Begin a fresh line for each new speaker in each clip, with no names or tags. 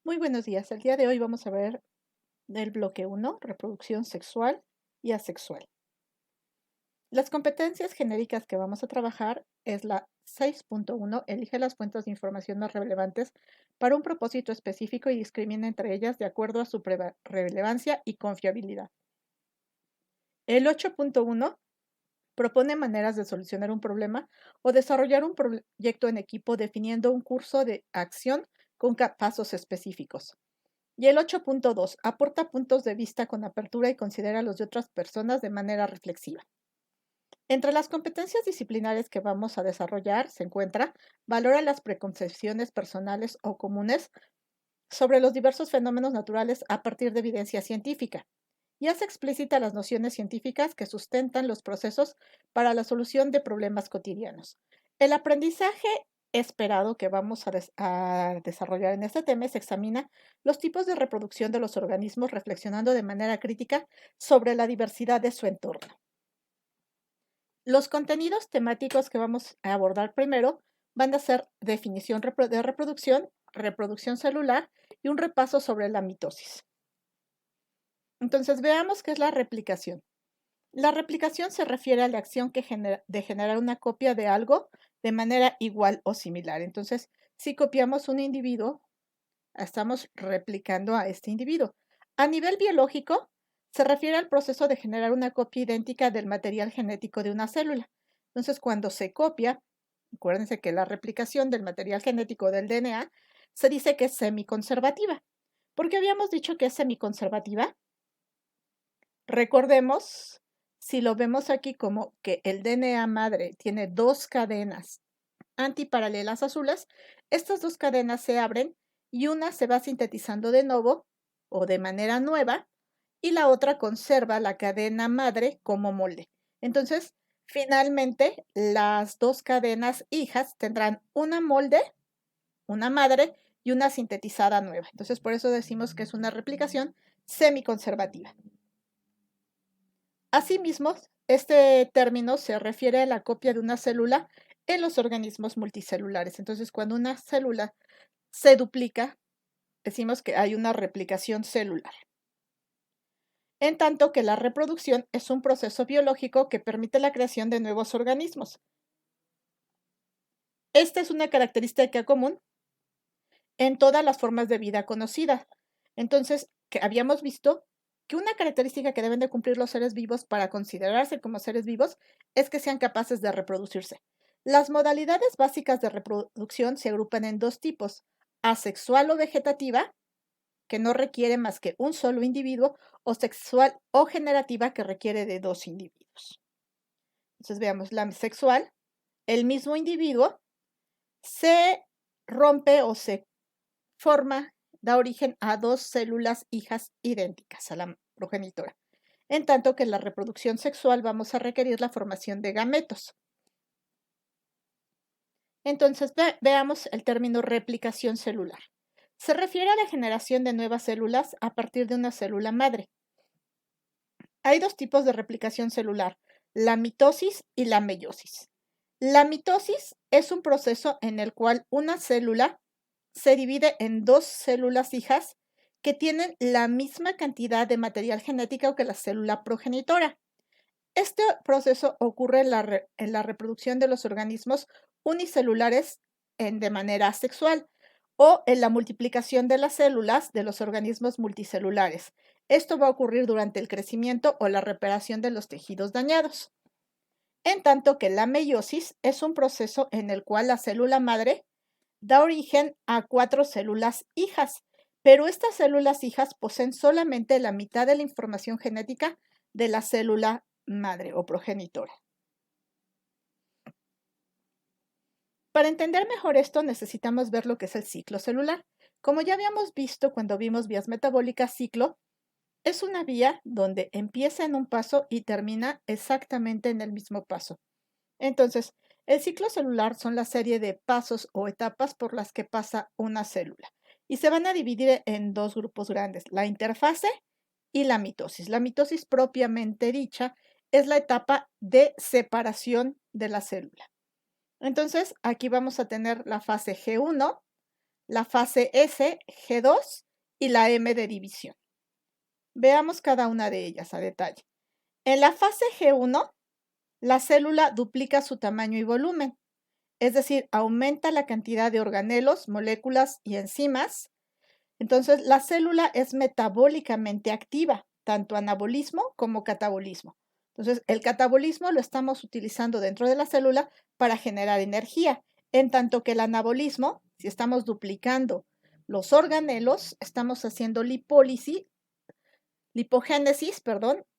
Muy buenos días. El día de hoy vamos a ver del bloque uno, reproducción sexual y asexual. Las competencias genéricas que vamos a trabajar es la 6.1, elige las fuentes de información más relevantes para un propósito específico y discrimina entre ellas de acuerdo a su relevancia y confiabilidad. El 8.1 propone maneras de solucionar un problema o desarrollar un proyecto en equipo definiendo un curso de acción con pasos específicos. Y el 8.2 aporta puntos de vista con apertura y considera los de otras personas de manera reflexiva. Entre las competencias disciplinares que vamos a desarrollar se encuentra valora las preconcepciones personales o comunes sobre los diversos fenómenos naturales a partir de evidencia científica y hace explícita las nociones científicas que sustentan los procesos para la solución de problemas cotidianos. El aprendizaje esperado que vamos a desarrollar en este tema se examina los tipos de reproducción de los organismos reflexionando de manera crítica sobre la diversidad de su entorno. Los contenidos temáticos que vamos a abordar primero van a ser definición de reproducción, reproducción celular y un repaso sobre la mitosis. Entonces veamos qué es la replicación. La replicación se refiere a la acción de generar una copia de algo de manera igual o similar. Entonces, si copiamos un individuo, estamos replicando a este individuo. A nivel biológico, se refiere al proceso de generar una copia idéntica del material genético de una célula. Entonces, cuando se copia, acuérdense que la replicación del material genético del DNA se dice que es semiconservativa. ¿Por qué habíamos dicho que es semiconservativa? Recordemos, si lo vemos aquí como que el DNA madre tiene dos cadenas antiparalelas azules, estas dos cadenas se abren y una se va sintetizando de nuevo o de manera nueva y la otra conserva la cadena madre como molde. Entonces, finalmente, las dos cadenas hijas tendrán una molde, una madre y una sintetizada nueva. Entonces, por eso decimos que es una replicación semiconservativa. Asimismo, este término se refiere a la copia de una célula en los organismos multicelulares. Entonces, cuando una célula se duplica, decimos que hay una replicación celular. En tanto que la reproducción es un proceso biológico que permite la creación de nuevos organismos. Esta es una característica común en todas las formas de vida conocidas. Entonces, que habíamos visto que una característica que deben de cumplir los seres vivos para considerarse como seres vivos es que sean capaces de reproducirse. Las modalidades básicas de reproducción se agrupan en dos tipos, asexual o vegetativa, que no requiere más que un solo individuo, o sexual o generativa, que requiere de dos individuos. Entonces veamos, la sexual, el mismo individuo se rompe o se forma, da origen a dos células hijas idénticas a la progenitora. En tanto que en la reproducción sexual vamos a requerir la formación de gametos. Entonces, veamos el término replicación celular. Se refiere a la generación de nuevas células a partir de una célula madre. Hay dos tipos de replicación celular, la mitosis y la meiosis. La mitosis es un proceso en el cual una célula se divide en dos células hijas que tienen la misma cantidad de material genético que la célula progenitora. Este proceso ocurre en la reproducción de los organismos unicelulares de manera sexual o en la multiplicación de las células de los organismos multicelulares. Esto va a ocurrir durante el crecimiento o la reparación de los tejidos dañados. En tanto que la meiosis es un proceso en el cual la célula madre da origen a cuatro células hijas, pero estas células hijas poseen solamente la mitad de la información genética de la célula madre o progenitora. Para entender mejor esto necesitamos ver lo que es el ciclo celular. Como ya habíamos visto cuando vimos vías metabólicas, ciclo es una vía donde empieza en un paso y termina exactamente en el mismo paso. Entonces, el ciclo celular son la serie de pasos o etapas por las que pasa una célula y se van a dividir en dos grupos grandes, la interfase y la mitosis. La mitosis propiamente dicha es la etapa de separación de la célula. Entonces, aquí vamos a tener la fase G1, la fase S, G2 y la M de división. Veamos cada una de ellas a detalle. En la fase G1, la célula duplica su tamaño y volumen, es decir, aumenta la cantidad de organelos, moléculas y enzimas. Entonces, la célula es metabólicamente activa, tanto anabolismo como catabolismo. Entonces, el catabolismo lo estamos utilizando dentro de la célula para generar energía, en tanto que el anabolismo, si estamos duplicando los organelos, estamos haciendo lipogénesis,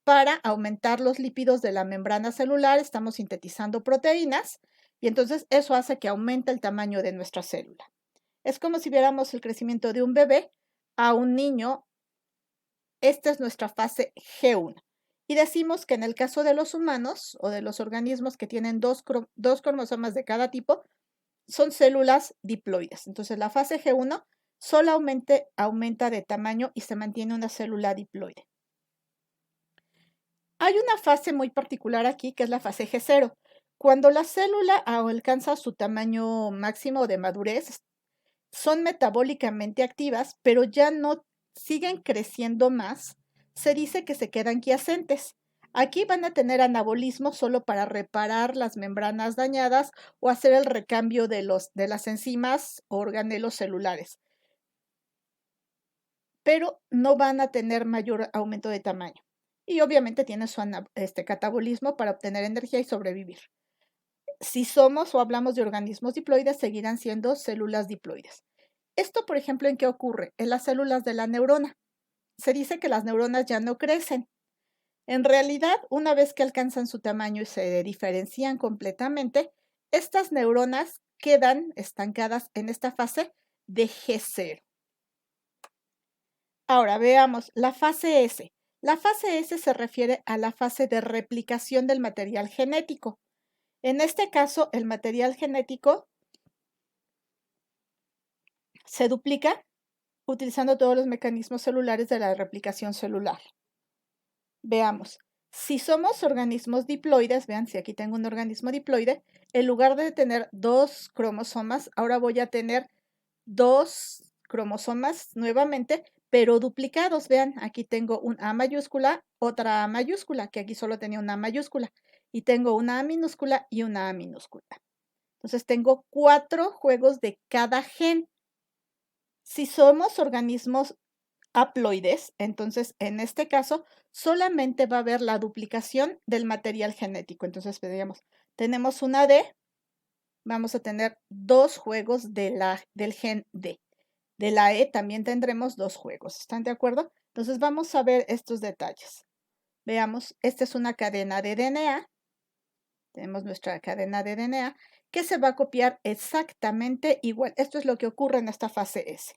para aumentar los lípidos de la membrana celular, estamos sintetizando proteínas y entonces eso hace que aumente el tamaño de nuestra célula. Es como si viéramos el crecimiento de un bebé a un niño. Esta es nuestra fase G1. Y decimos que en el caso de los humanos o de los organismos que tienen dos cromosomas de cada tipo, son células diploides. Entonces la fase G1 solamente aumenta de tamaño y se mantiene una célula diploide. Hay una fase muy particular aquí que es la fase G0. Cuando la célula alcanza su tamaño máximo de madurez, son metabólicamente activas, pero ya no siguen creciendo más. Se dice que se quedan quiescentes. Aquí van a tener anabolismo solo para reparar las membranas dañadas o hacer el recambio de las enzimas o organelos celulares, pero no van a tener mayor aumento de tamaño. Y obviamente tienen su catabolismo para obtener energía y sobrevivir. Si somos o hablamos de organismos diploides, seguirán siendo células diploides. Esto, por ejemplo, ¿en qué ocurre? En las células de la neurona. Se dice que las neuronas ya no crecen. En realidad, una vez que alcanzan su tamaño y se diferencian completamente, estas neuronas quedan estancadas en esta fase de G0. Ahora veamos la fase S. La fase S se refiere a la fase de replicación del material genético. En este caso, el material genético se duplica utilizando todos los mecanismos celulares de la replicación celular. Veamos, si somos organismos diploides, vean, si aquí tengo un organismo diploide, en lugar de tener 2 cromosomas, ahora voy a tener 2 cromosomas nuevamente, pero duplicados. Vean, aquí tengo un A mayúscula, otra A mayúscula, que aquí solo tenía una A mayúscula, y tengo una A minúscula y una A minúscula. Entonces tengo 4 juegos de cada gen. Si somos organismos haploides, entonces en este caso solamente va a haber la duplicación del material genético. Entonces veríamos, tenemos una D, vamos a tener 2 juegos del gen D. De la E también tendremos 2 juegos. ¿Están de acuerdo? Entonces vamos a ver estos detalles. Veamos, esta es una cadena de DNA. Tenemos nuestra cadena de DNA que se va a copiar exactamente igual. Esto es lo que ocurre en esta fase S.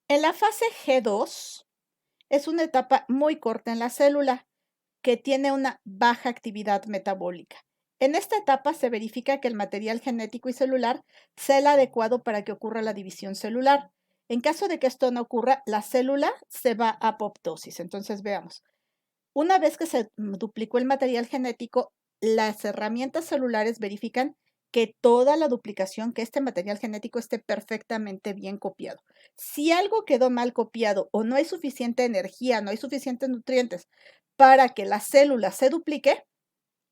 En la fase G2 es una etapa muy corta en la célula que tiene una baja actividad metabólica. En esta etapa se verifica que el material genético y celular sea el adecuado para que ocurra la división celular. En caso de que esto no ocurra, la célula se va a apoptosis. Entonces veamos. Una vez que se duplicó el material genético, las herramientas celulares verifican que toda la duplicación, que este material genético esté perfectamente bien copiado. Si algo quedó mal copiado o no hay suficiente energía, no hay suficientes nutrientes para que la célula se duplique,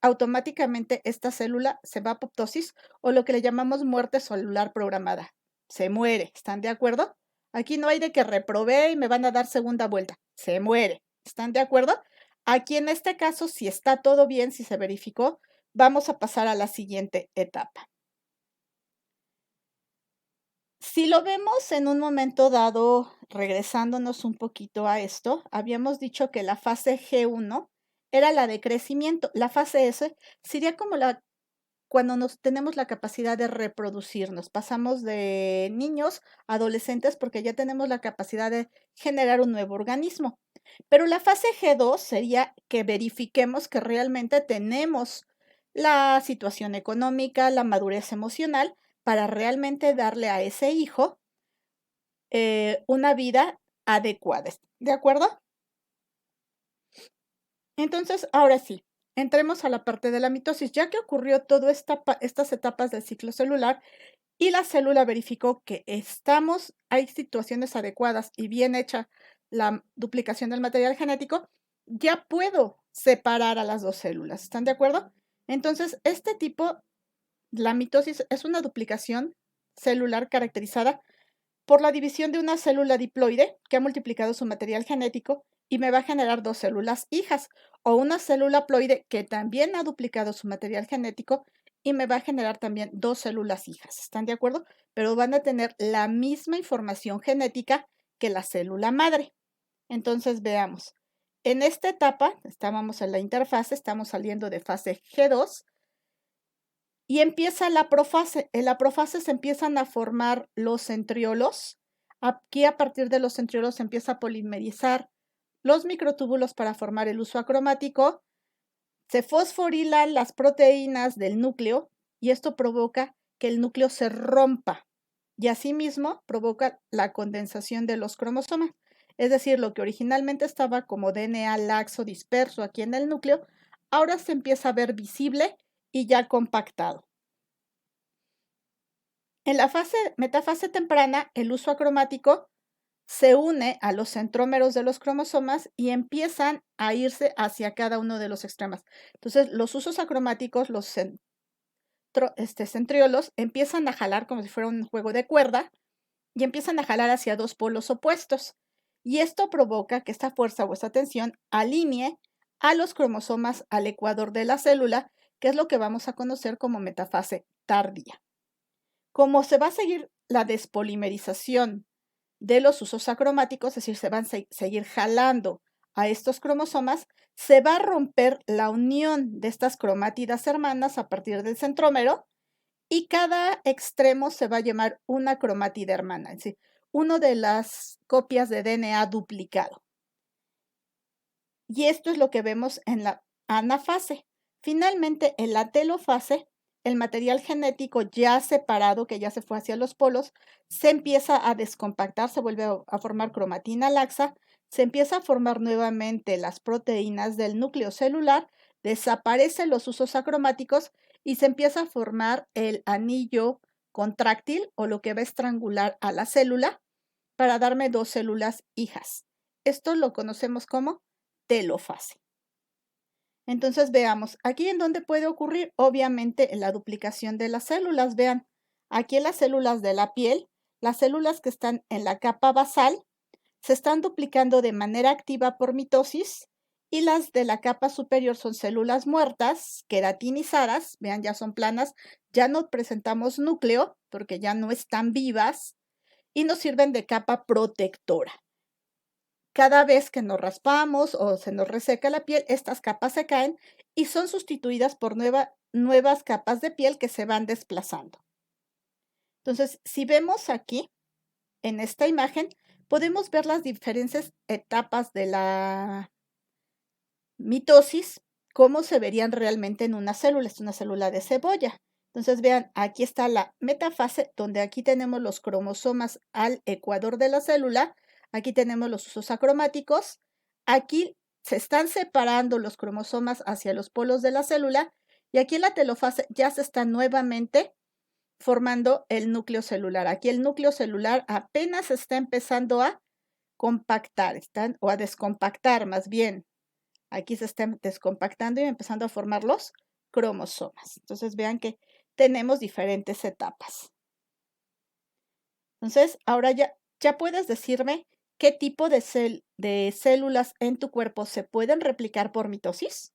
automáticamente esta célula se va a apoptosis o lo que le llamamos muerte celular programada. Se muere, ¿están de acuerdo? Aquí no hay de que reprobé y me van a dar segunda vuelta. Se muere, ¿están de acuerdo? Aquí en este caso, si está todo bien, si se verificó, vamos a pasar a la siguiente etapa. Si lo vemos en un momento dado, regresándonos un poquito a esto, habíamos dicho que la fase G1 era la de crecimiento. La fase S sería como cuando tenemos la capacidad de reproducirnos. Pasamos de niños a adolescentes porque ya tenemos la capacidad de generar un nuevo organismo. Pero la fase G2 sería que verifiquemos que realmente tenemos la situación económica, la madurez emocional para realmente darle a ese hijo una vida adecuada. ¿De acuerdo? Entonces, ahora sí, entremos a la parte de la mitosis. Ya que ocurrió todas estas etapas del ciclo celular y la célula verificó que hay situaciones adecuadas y bien hecha la duplicación del material genético, ya puedo separar a las dos células. ¿Están de acuerdo? Entonces, la mitosis es una duplicación celular caracterizada por la división de una célula diploide que ha multiplicado su material genético y me va a generar dos células hijas, o una célula ploide que también ha duplicado su material genético y me va a generar también dos células hijas. ¿Están de acuerdo? Pero van a tener la misma información genética que la célula madre. Entonces veamos. En esta etapa, estábamos en la interfase, estamos saliendo de fase G2 y empieza la profase. En la profase se empiezan a formar los centriolos. Aquí, a partir de los centriolos, se empieza a polimerizar los microtúbulos para formar el uso acromático. Se fosforilan las proteínas del núcleo y esto provoca que el núcleo se rompa y asimismo provoca la condensación de los cromosomas. Es decir, lo que originalmente estaba como DNA laxo disperso aquí en el núcleo, ahora se empieza a ver visible y ya compactado. En la metafase temprana, el uso acromático se une a los centrómeros de los cromosomas y empiezan a irse hacia cada uno de los extremos. Entonces, los usos acromáticos, los centriolos, empiezan a jalar como si fuera un juego de cuerda y empiezan a jalar hacia dos polos opuestos. Y esto provoca que esta fuerza o esta tensión alinee a los cromosomas al ecuador de la célula, que es lo que vamos a conocer como metafase tardía. Como se va a seguir la despolimerización de los usos acromáticos, es decir, se van a seguir jalando a estos cromosomas, se va a romper la unión de estas cromátidas hermanas a partir del centrómero y cada extremo se va a llamar una cromátida hermana, es decir, una de las copias de DNA duplicado. Y esto es lo que vemos en la anafase. Finalmente, en la telofase, el material genético ya separado, que ya se fue hacia los polos, se empieza a descompactar, se vuelve a formar cromatina laxa, se empieza a formar nuevamente las proteínas del núcleo celular, desaparecen los usos acromáticos y se empieza a formar el anillo contráctil o lo que va a estrangular a la célula para darme dos células hijas. Esto lo conocemos como telofase. Entonces veamos, aquí en dónde puede ocurrir, obviamente en la duplicación de las células. Vean, aquí en las células de la piel, las células que están en la capa basal se están duplicando de manera activa por mitosis y las de la capa superior son células muertas, queratinizadas, vean, ya son planas, ya no presentamos núcleo porque ya no están vivas y nos sirven de capa protectora. Cada vez que nos raspamos o se nos reseca la piel, estas capas se caen y son sustituidas por nuevas capas de piel que se van desplazando. Entonces, si vemos aquí, en esta imagen, podemos ver las diferentes etapas de la mitosis, cómo se verían realmente en una célula. Es una célula de cebolla. Entonces, vean, aquí está la metafase, donde aquí tenemos los cromosomas al ecuador de la célula. Aquí tenemos los usos acromáticos. Aquí se están separando los cromosomas hacia los polos de la célula. Y aquí en la telofase ya se está nuevamente formando el núcleo celular. Aquí el núcleo celular apenas está empezando a compactar, o a descompactar más bien. Aquí se están descompactando y empezando a formar los cromosomas. Entonces vean que tenemos diferentes etapas. Entonces, ahora ya puedes decirme qué tipo de células en tu cuerpo se pueden replicar por mitosis.